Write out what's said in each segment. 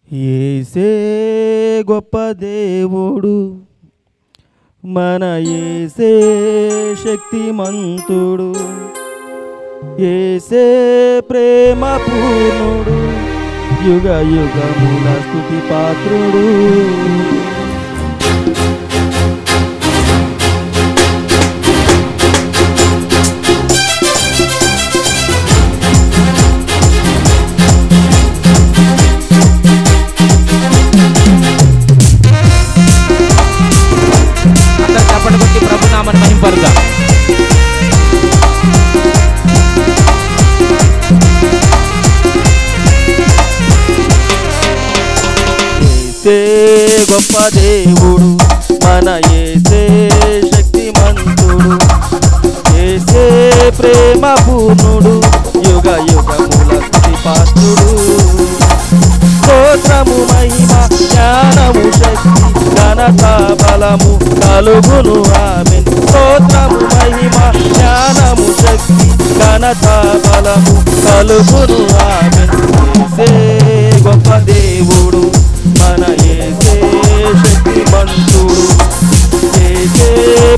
యేసే గొప్ప దేవుడు, మన యేసే శక్తిమంతుడు, యేసే ప్రేమ పూర్ణుడు, యుగ యుగముల స్తుతి పాత్రుడు. ప్రభునామని మహింపరుగా. యేసే గొప్ప దేవుడు, మన యేసే శక్తిమంతుడు, యేసే ప్రేమ పూర్ణుడు, యుగ యుగముల స్తుతి పాత్రుడు. స్తోత్రము మహిమ జ్ఞానము శక్తి ఘనత బలము కలుగును ఆమేన్. స్తోత్రము మహిమ జ్ఞానము శక్తి ఘనత బలము కలుగును ఆమేన్. యేసే గొప్ప దేవుడు, మన యేసే శక్తిమంతుడు, యేసే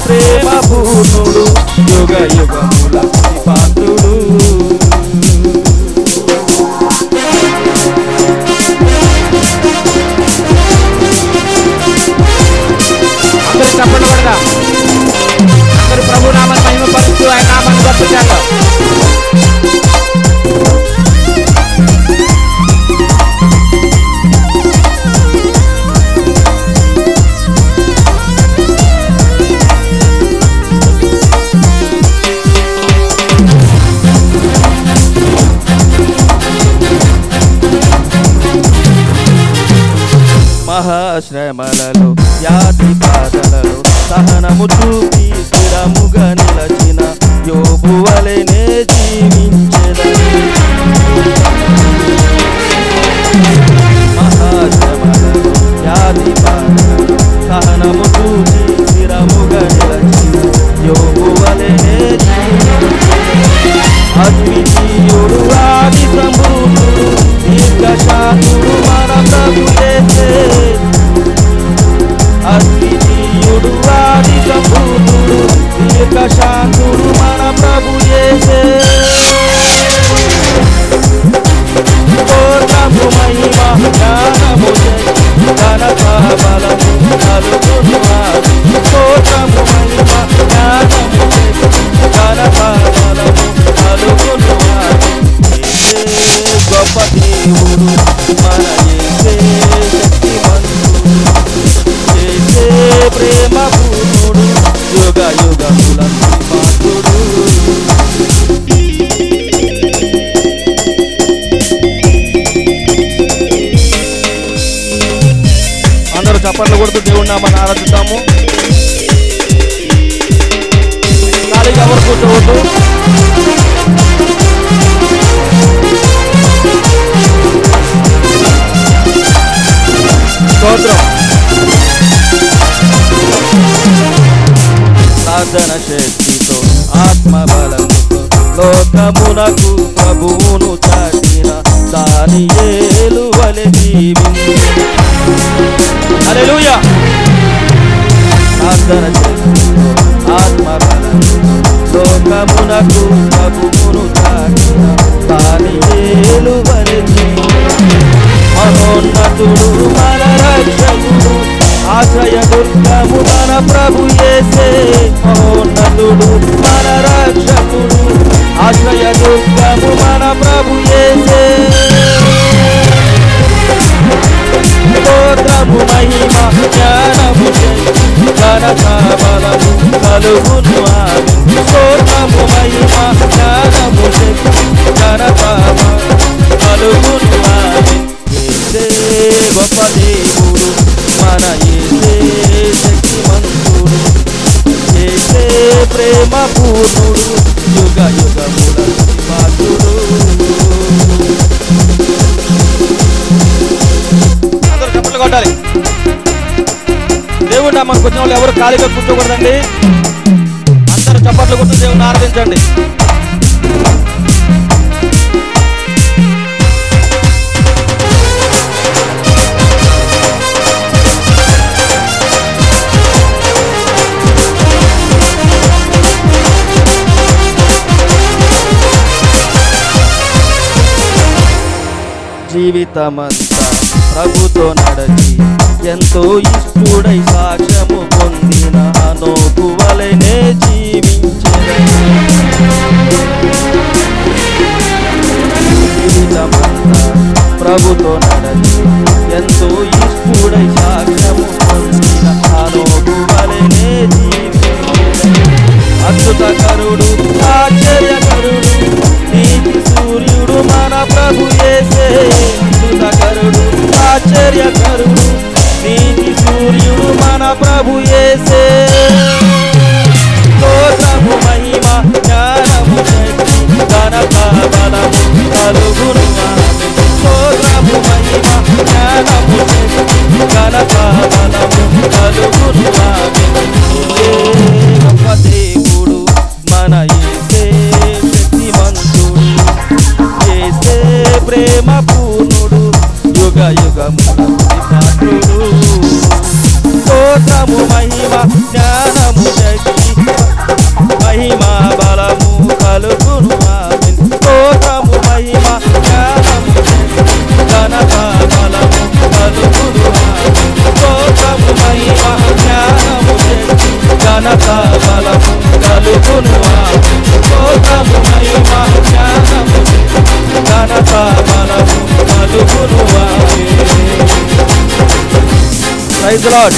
ప్రేమ పూర్ణుడు, యుగ యుగముల స్తుతి పాత్రుడు. చెప్పండి పడదా. అందరూ ప్రభు నామని మహిమపరుస్తూ ఆయన నామాన్ని గొప్ప చేద్దాం. మహాశ్రమలలో వ్యాధి బాధలలో సహనము చూపి స్థిరముగా నిలచిన యోబు వలెనే జీవించెదను. మహాశ్రమలలో వ్యాధి బాధలలో సహనము చూపి స్థిరముగా నిలచిన యోబు వలెనే జీవించెదను. అద్వితీయుడు ఆది సంపూర్ణుడు దీర్ఘశాంతుడు మన ప్రభు యేసే. అద్వితీయుడు ఆది సంపూర్ణుడు దీర్ఘశాంతుడు మన ప్రభు యేసే. స్తోత్రము మహిమ జ్ఞానము ఘనత బలము కలుగును ఆమేన్. స్తోత్రము మహిమ జ్ఞానము ఘనత బలము కలుగును ఆమేన్. యేసే గొప్ప దేవుడు, మన యేసే శక్తిమంతుడు, యేసే ప్రేమ పూర్ణుడు, యుగ యుగముల స్తుతి పాత్రుడు. అందరూ చప్పట్లు కొడుతూ దేవుడి నామాన్ని ఆరాధిస్తాము. ఖాళీగా ఎవరు కూర్చోవద్దు. స్తోత్రం. సాధన శక్తితో ఆత్మబలముతో లోకమునకు ప్రభువును చాటిన దానియేలు వలె జీవించెదను. హల్లెలూయా. సాధన శక్తితో ఆత్మబలముతో లోకమునకు ప్రభువును చాటిన దానియేలు వలె జీవించెదను. మహోన్నతుడు మన రక్షకుడు, ఆశ్రయ దుర్గము మన ప్రభు యేసే. మహోన్నతుడు మన రక్షకుడు, ఆశ్రయ దుర్గము మన ప్రభు యేసే. స్తోత్రము మహిమ జ్ఞానము ఘనత బలము కలుగును ఆమేన్. స్తోత్రము మహిమ జ్ఞానము ఘనత కలుగును ఆమేన్. యేసే గొప్ప దేవుడు, మన యేసే శక్తిమంతుడు, యేసే ప్రేమ పూర్ణుడు, యుగ యుగముల స్తుతి పాత్రుడు. అందరూ చప్పట్లు కొట్టాలి. దేవుడు నామానికి వచ్చిన వాళ్ళు ఎవరు ఖాళీగా కూర్చోకూడదండి. అందరూ చప్పట్లు కొట్టు దేవుని ఆరాధించండి. జీవితమంతా ప్రభుతో నడచి ఎంతో ఇష్టుడై సాక్ష్యము పొందిన హనోకు వలెనే జీవించెదను. జీవితమంతా ప్రభుతో నడచి ఎంతో ఇష్టుడై సాక్ష్యము పొందిన హనోకు వలెనే జీవించెదను. అద్భుతకరుడు ఆశ్చర్యకరుడు నీతి సూర్యుడు మన ప్రభు యేసే. అద్భుతకరుడు ఆశ్చర్యకరుడు నీతి సూర్యుడు మన ప్రభు యేసే. స్తోత్రము మహిమ జ్ఞానము శక్తి ఘనత బలము కలుగును ఆమెన్. స్తోత్రము మహిమ జ్ఞానము శక్తి ఘనత బలము కలుగును ఆమెన్. గొప్ప దేవుడు మన యేసే శక్తిమంతుడు, యేసే ప్రేమ పూర్ణుడు, యుగ యుగముల పాత్రుడు. స్తోత్రము మహిమ జ్ఞానము శక్తి మహిమ బలము కలుగును ఆమెన్. స్తోత్రము మహిమ జ్ఞానము శక్తి ఘనత బలము కలుగును ఆమెన్. స్తోత్రము మహిమ జ్ఞానము శక్తి ఘనత బలము కలుగును ఆమెన్. స్తోత్రము మహిమ జ్ఞానము శక్తి ఘనత బలము కలుగును ఆమెన్. Praise the lord.